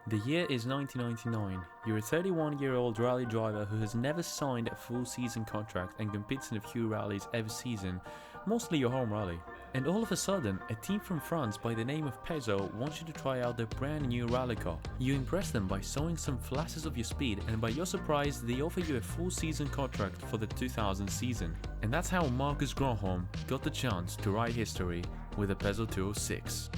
The year is 1999. You're a 31-year-old rally driver who has never signed a full season contract and competes in a few rallies every season, mostly your home rally. And all of a sudden, a team from France by the name of Peugeot wants you to try out their brand new rally car. You impress them by showing some flashes of your speed, and by your surprise, they offer you a full season contract for the 2000 season. And that's how Marcus Grönholm got the chance to write history with a Peugeot 206.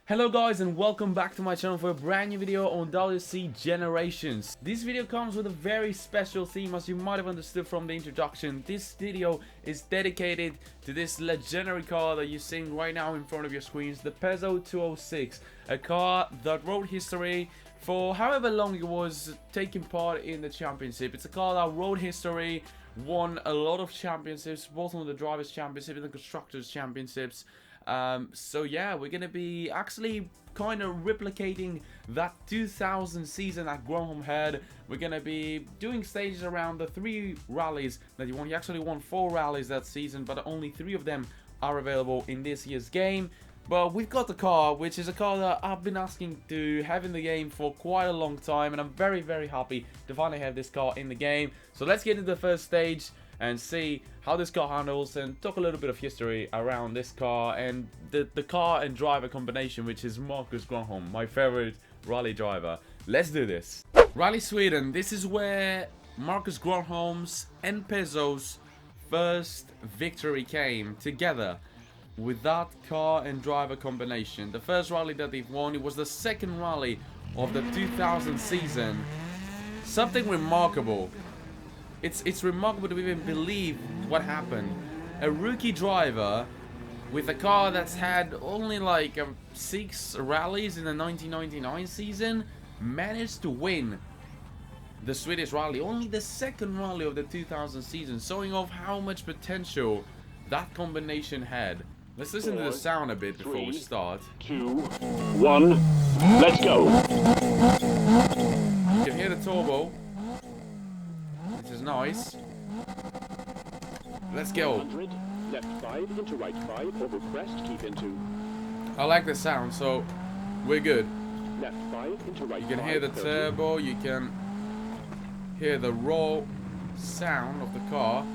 Hello guys, and welcome back to my channel for a brand new video on WRC Generations. This video comes with a very special theme, as you might have understood from the introduction. This video is dedicated to this legendary car that you're seeing right now in front of your screens, the Peugeot 206, a car that wrote history for however long it was taking part in the championship. It's a car that wrote history, won a lot of championships, both on the Drivers' Championship and the Constructors' Championships. So yeah, we're gonna be actually kind of replicating that 2000 season that Grönholm had. We're gonna be doing stages around the 3 rallies that you won. He actually won 4 rallies that season, but only 3 of them are available in this year's game. But we've got the car, which is a car that I've been asking to have in the game for quite a long time, and I'm very, very happy to finally have this car in the game. So let's get into the first stage and see how this car handles and talk a little bit of history around this car and the car and driver combination, which is Marcus Grönholm, my favorite rally driver. Let's do this. Rally Sweden, this is where Marcus Grönholm's and Peugeot's first victory came together with that car and driver combination. The first rally that they've won, it was the second rally of the 2000 season. Something remarkable. It's remarkable to even believe what happened. A rookie driver with a car that's had only like 6 rallies in the 1999 season managed to win the Swedish rally, only the second rally of the 2000 season, showing off how much potential that combination had. Let's listen to the sound a bit before we start. 2, 1, let's go. You can hear the turbo. This is nice. Let's go. 100, left 5 into right 5 over crest, keep into. I like the sound, so we're good. Left 5 into right 5. You can hear the 30. turbo, you can hear the raw sound of the car.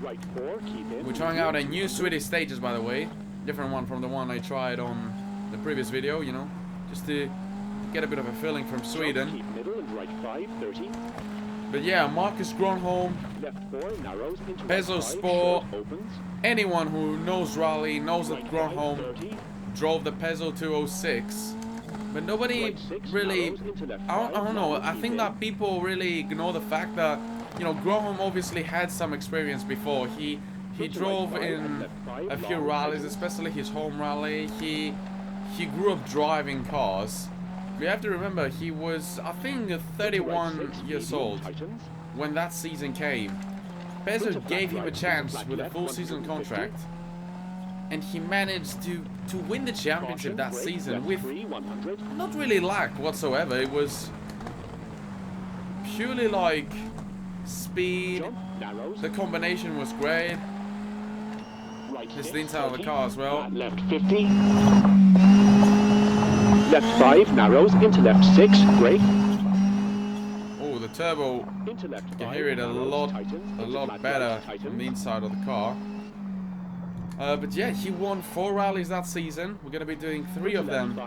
Right 4, keep in. We're trying out a new Swedish stages, by the way. Different one from the one I tried on the previous video, you know, just to get a bit of a feeling from Sweden. Keep middle and right 5, 30. But yeah, Marcus Grönholm, Left 4 narrows into Peugeot right 5, Sport. short opens. Anyone who knows rally knows that Right 5, Grönholm 30. drove the Peugeot 206. But nobody Right 6 really, narrows into left I 5, don't know, I keep think in. that people really ignore the fact that, you know, Grönholm obviously had some experience before. He drove in a few rallies, especially his home rally. He grew up driving cars. We have to remember, he was, I think, 31 years old when that season came. Peugeot gave him a chance with a full season contract, and he managed to win the championship that season with not really luck whatsoever. It was purely like speed. The combination was great. This is the inside of the car as well. Left 50. Left 5 narrows into left 6, brake. Oh, the turbo, Into left 5. you can hear it a lot better on the inside of the car. But yeah, he won 4 rallies that season. We're gonna be doing 3 of them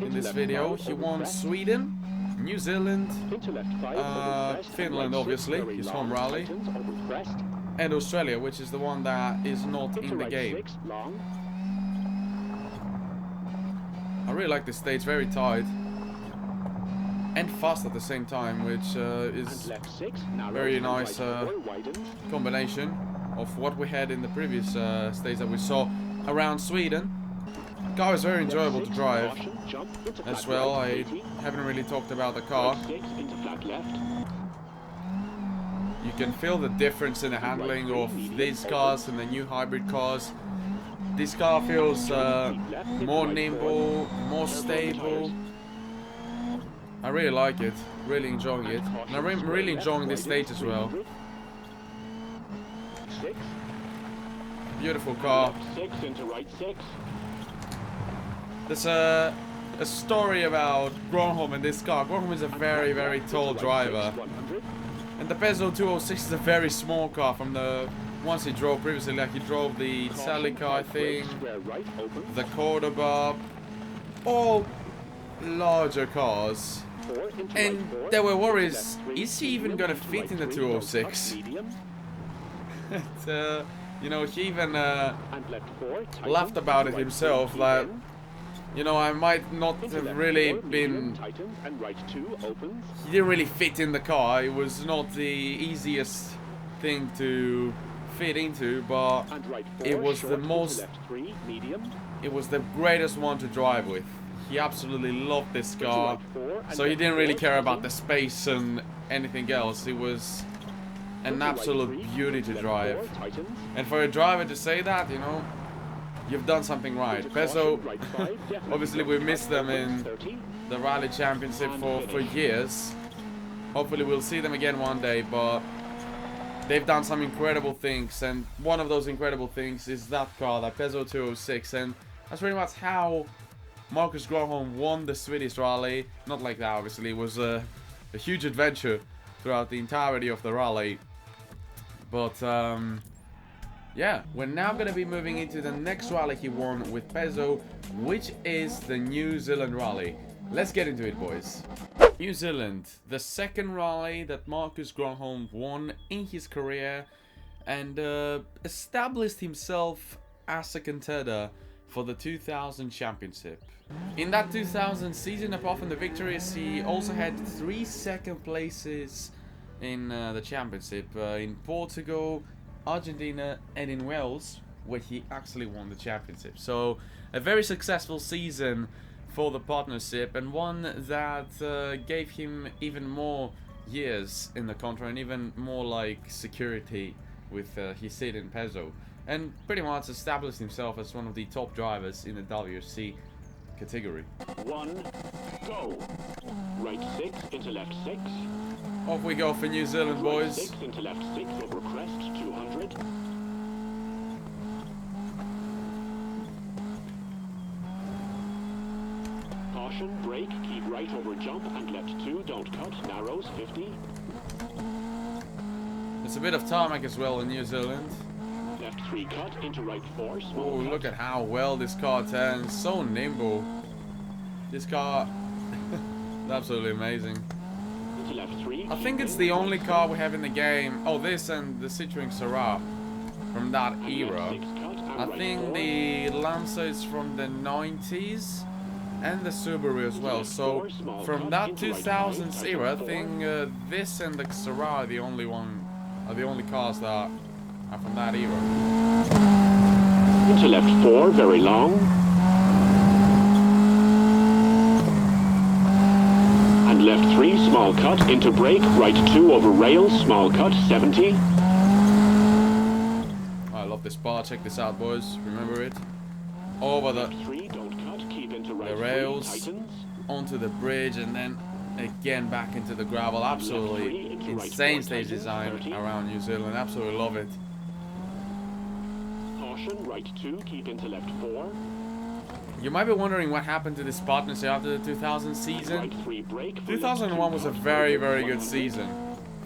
in this video. He won Sweden, New Zealand, Finland, obviously, his home rally, and Australia, which is the one that is not in the game. I really like this stage, very tight and fast at the same time, which is very nice combination of what we had in the previous stage that we saw around Sweden. The car is very enjoyable to drive as well. I haven't really talked about the car. You can feel the difference in the handling of these cars and the new hybrid cars. This car feels more nimble, more stable. I really like it, really enjoying it. And I'm really enjoying this stage as well. Beautiful car. There's a story about Grönholm and this car. Grönholm is a very, very tall driver. And the Peugeot 206 is a very small car from the ones he drove previously. Like he drove the Celica, I think, the Cordoba, all larger cars. And there were worries, is he even gonna fit in the 206? You know, he even laughed about it himself, like, you know, I might not have really been... He didn't really fit in the car. It was not the easiest thing to fit into, but it was the most... It was the greatest one to drive with. He absolutely loved this car, so he didn't really care about the space and anything else. It was an absolute beauty to drive. And for a driver to say that, you know, you've done something right. Peugeot, obviously we missed them in the Rally Championship for years. Hopefully we'll see them again one day, but they've done some incredible things, and one of those incredible things is that car, the Peugeot 206, and that's pretty much how Marcus Grönholm won the Swedish Rally. Not like that, obviously. It was a huge adventure throughout the entirety of the rally. But, yeah, we're now going to be moving into the next rally he won with Peugeot, which is the New Zealand Rally. Let's get into it, boys. New Zealand, the second rally that Marcus Grönholm won in his career, and established himself as a contender for the 2000 championship. In that 2000 season, apart from the victories, he also had 3 second places in the championship, in Portugal, Argentina and in Wales, where he actually won the championship. So a very successful season for the partnership, and one that gave him even more years in the contract and even more like security with his seat in Peugeot, and pretty much established himself as one of the top drivers in the WRC category. 1, go. Right 6 into left 6. Off we go for New Zealand, boys. Right 6 into left 6 over crest 200. Caution, brake, keep right over jump and left 2, don't cut, narrows 50. There's a bit of tarmac as well in New Zealand. Left 3 cut into right 4, small Oh, cut. look at how well this car turns. So nimble. This car is absolutely amazing. Into left 3. I think it's the only car we have in the game. Oh, this and the Citroën Syrah from that era. I think the Lancer is from the 90s and the Subaru as well. So from that 2000s era, I think this and the Syrah are the only cars that are from that era. Into left 4, very long. And left 3, small cut, into brake, right 2 over rails, small cut, 70. I love this bar, check this out, boys, remember it. Over the 3, don't cut, keep into right the rails, 3, tightens. onto the bridge, and then again back into the gravel. Absolutely insane stage design around New Zealand, absolutely love it. Caution, right 2, keep into left 4. You might be wondering what happened to this partnership after the 2000 season. Right 3, brake. 2001 was a very, very good season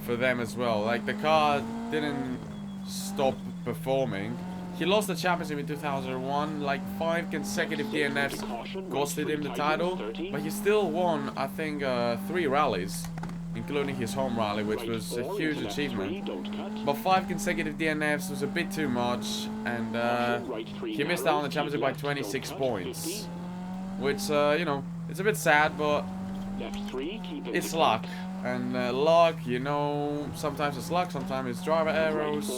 for them as well. Like, the car didn't stop performing. He lost the championship in 2001, like 5 consecutive DNFs costed him the title, but he still won, I think, 3 rallies, including his home rally, which was a huge achievement. But 5 consecutive DNFs was a bit too much, and he missed out on the championship by 26 points, which, you know, it's a bit sad, but it's luck. And luck, you know, sometimes it's luck, sometimes it's driver errors.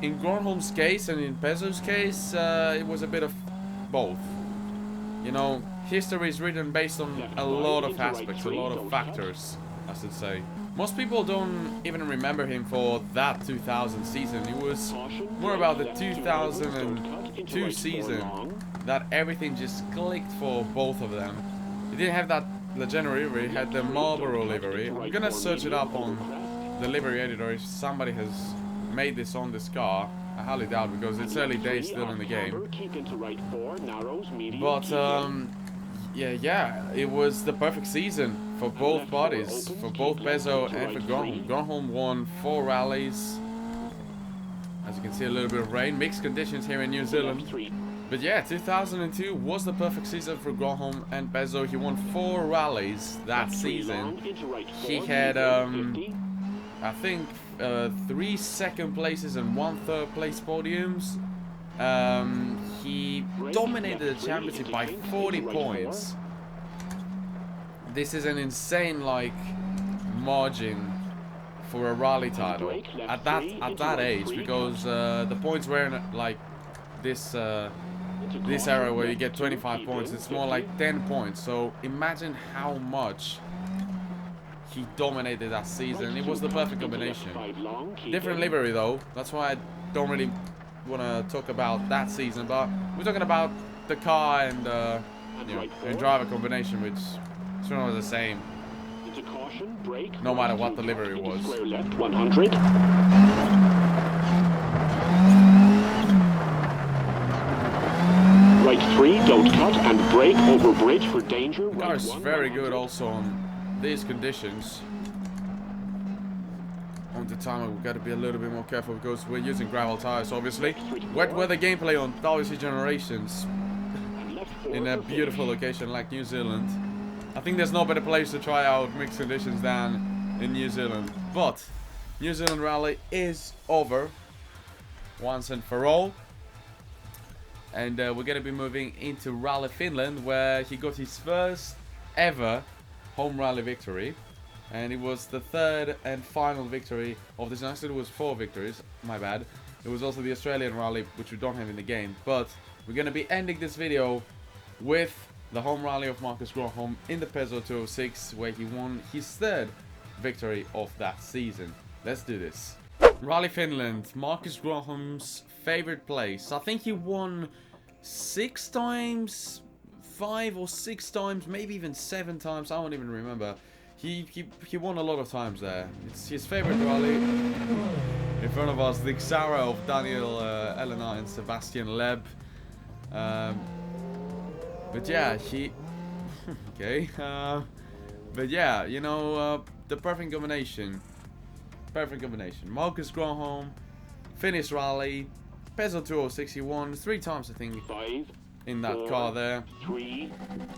In Grönholm's case and in Peugeot's case, it was a bit of both. You know, history is written based on a lot of aspects, a lot of factors, I should say. Most people don't even remember him for that 2000 season. It was more about the 2002 season that everything just clicked for both of them. He didn't have that legendary livery, he had the Marlboro livery. I'm gonna search it up on the livery editor if somebody has made this on this car. I highly doubt, because it's early days still in the game. But yeah, it was the perfect season for both bodies, for both Peugeot and for Grönholm. Grönholm won 4 rallies. As you can see, a little bit of rain, mixed conditions here in New Zealand. But yeah, 2002 was the perfect season for Grönholm and Peugeot. He won 4 rallies that season. He had, I think, 3 second places and 1 third place podiums. He dominated the championship by 40 points. This is an insane, like, margin for a rally title at that age, because the points weren't like this era where you get 25 points. It's more like 10 points. So imagine how much he dominated that season. It was the perfect combination. Different livery though. That's why I don't really want to talk about that season. But we're talking about the car and you know, and driver combination, which is not the same. No matter what the livery was. 100. Right 3, don't cut and brake over bridge for danger. The car is very good also on these conditions. On the timer, we've got to be a little bit more careful because we're using gravel tires, obviously. Wet weather gameplay on WRC Generations in a beautiful location like New Zealand. I think there's no better place to try out mixed conditions than in New Zealand. But New Zealand Rally is over once and for all. And we're going to be moving into Rally Finland, where he got his first ever home rally victory. And it was the 3rd and final victory of this. Actually, it was 4 victories, my bad. It was also the Australian Rally, which we don't have in the game. But we're going to be ending this video with the home rally of Marcus Grönholm in the Peugeot 206, where he won his 3rd victory of that season. Let's do this. Rally Finland, Marcus Grönholm's favorite place. I think he won 6 times, 5 or 6 times, maybe even 7 times. I don't even remember. He won a lot of times there. It's his favorite rally. In front of us, the Xara of Daniel Elena and Sebastian Leb. But yeah, okay. But yeah, you know, the perfect combination. Perfect combination. Marcus Grönholm, Finnish rally, Peugeot 206. He won 3 times, I think, 5, in that 4, car there. 3,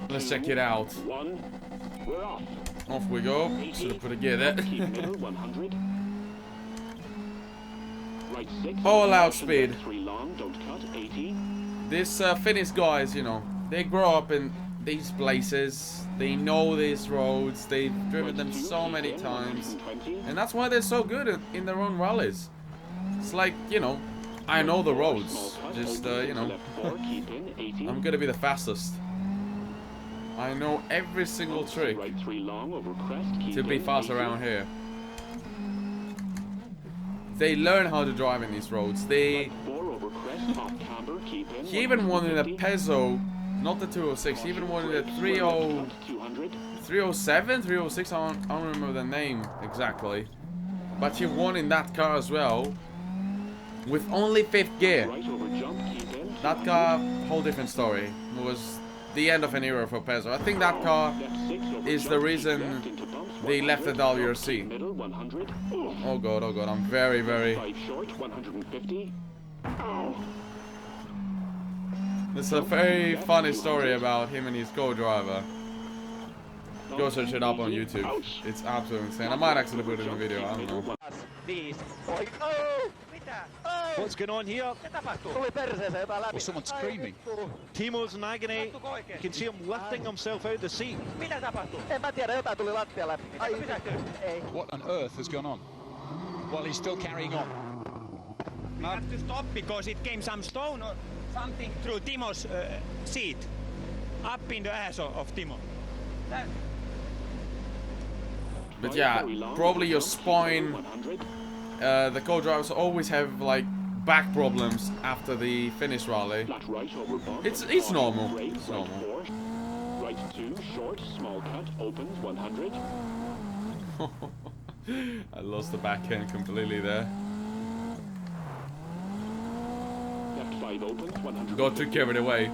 Let's 2, check it out. 1. We're off. Off we go. Should have put a gear there. Keep middle 100. Right 6. All out speed. 3 long, don't cut 80. These Finnish guys, you know, they grow up in these places. They know these roads. They've driven them so many times, and that's why they're so good in their own rallies. It's like, you know, I know the roads. Just you know, I'm gonna be the fastest. I know every single trick to be fast around here. They learn how to drive in these roads. He even won in a Peugeot, not the 206. He even won in the 307, 306. I don't remember the name exactly, but he won in that car as well, with only 5th gear. That car, whole different story. It was the end of an era for Peugeot. I think that car is the reason they left the WRC. Oh god, I'm very, very... There's a very funny story about him and his co-driver. Go search it up on YouTube. It's absolutely insane. I might actually put it in a video, I don't know. What's going on here? Well, someone's screaming. Timo's in agony. You can see him lifting himself out of the seat. What on earth has gone on? Well, he's still carrying on. We have to stop because it came some stone or something through Timo's seat, up in the ass of Timo. But yeah, probably your spine. The co-drivers always have like back problems after the finish rally. It's normal. It's normal. Right 2, short, small cut, opens 100. I lost the backhand completely there. Left 5 opens 100. Got too carried away.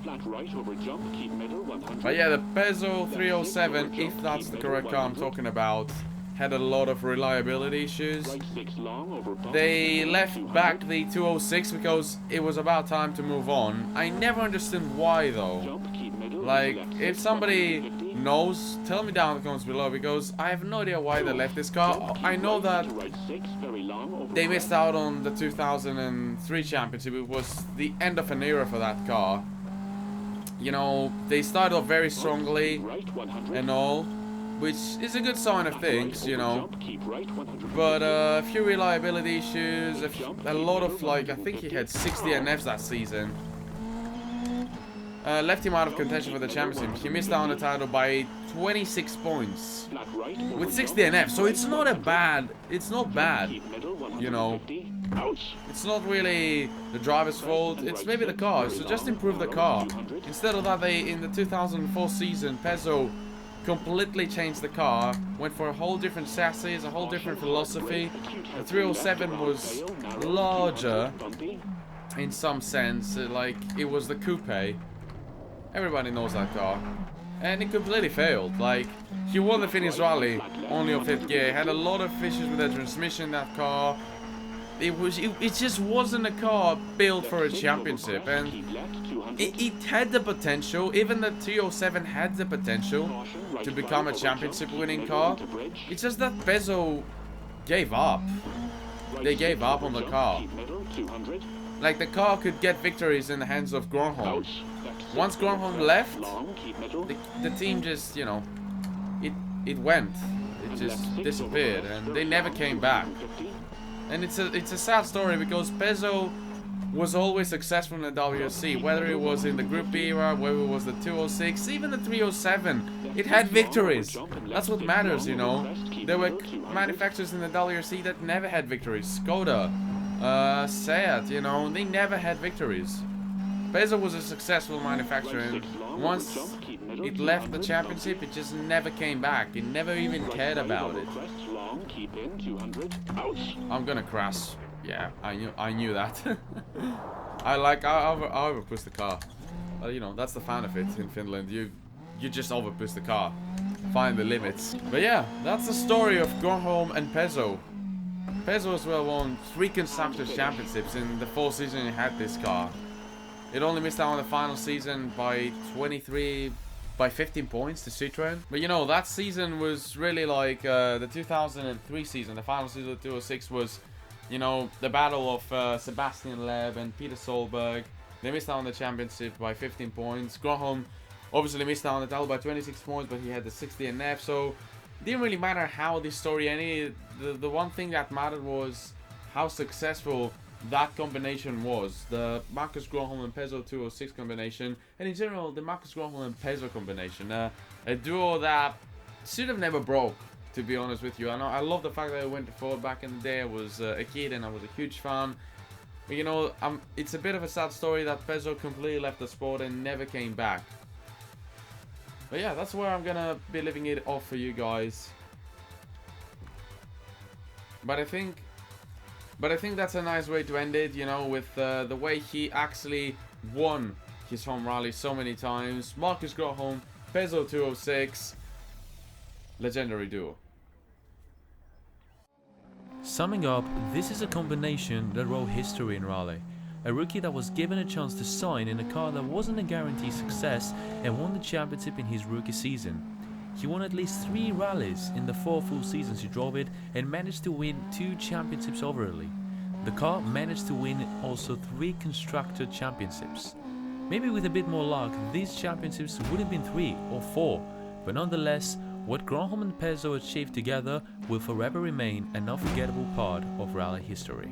Flat right over jump, keep middle 100. But yeah, the Peugeot 307, if that's the correct car I'm talking about, had a lot of reliability issues. Right 6 long over bump. They left back the 206 because it was about time to move on. I never understood why though. Jump, keep middle. Like, Left if 6, somebody 150. knows, tell me down in the comments below, because I have no idea why they left this car. I know that Right 6, very long over they missed out on the 2003 championship. It was the end of an era for that car. You know, they started off very strongly right 100. and all, which is a good sign of things, you know. Jump, keep right 100. But a few reliability issues, a lot of, like, I think he had 60 NFs that season. Left him out of contention for the championship. He missed out on the title by 26 points Flat right with 60 NFs, so it's not a bad, it's not bad, keep middle 150. you know. Ouch. It's not really the driver's fault, it's maybe the car, so just improve the car. Instead of that, they, in the 2004 season, Peugeot completely changed the car, went for a whole different chassis, a whole different philosophy. The 307 was larger in some sense, like it was the coupe. Everybody knows that car. And it completely failed. Like, he won the finish rally only on 5th gear. Had a lot of issues with the transmission, that car. It just wasn't a car built for a championship. And it had the potential. Even the 307 had the potential to become a championship winning car. It's just that Peugeot gave up. They gave up on the car. Like, the car could get victories in the hands of Grönholm. Once Grönholm left, the team just, you know, it went. It just disappeared, and they never came back. And it's a sad story, because Peugeot was always successful in the WRC, whether it was in the Group B era, whether it was the 206, even the 307. It had victories. That's what matters, you know. There were manufacturers in the WRC that never had victories. Skoda, Seat, you know, they never had victories. Peugeot was a successful manufacturer, and once it left the championship, it just never came back. It never even cared about it. I'm gonna crash. Yeah, I knew that. I overpush the car. You know, that's the fun of it in Finland. You just overpush the car. Find the limits. But yeah, that's the story of Grönholm and Peugeot. Peugeot as well won 3 consecutive championships in the 4th season it had this car. It only missed out on the final season by 15 points to Citroën. But you know, that season was really like the 2003 season. The final season of 206 was, you know, the battle of Sebastian Loeb and Peter Solberg. They missed out on the championship by 15 points. Grönholm obviously missed out on the title by 26 points, but he had the 60 NF. So it didn't really matter how this story ended. The one thing that mattered was how successful that combination was. The Marcus Grönholm and Peugeot 206 combination, and in general the Marcus Grönholm and Peugeot combination, a duo that should have never broke, to be honest with you. I love the fact that I went forward back in the day. I was a kid and I was a huge fan, but you know, it's a bit of a sad story that Peugeot completely left the sport and never came back. But yeah, that's where I'm gonna be leaving it off for you guys. But I think that's a nice way to end it, you know, with the way he actually won his home rally so many times. Marcus Grönholm, Peugeot 206, legendary duo. Summing up, this is a combination that wrote history in rally. A rookie that was given a chance to shine in a car that wasn't a guaranteed success and won the championship in his rookie season. He won at least 3 rallies in the 4 full seasons he drove it and managed to win 2 championships overall. The car managed to win also 3 constructor championships. Maybe with a bit more luck, these championships would have been 3 or 4, but nonetheless, what Grönholm and Peugeot achieved together will forever remain an unforgettable part of rally history.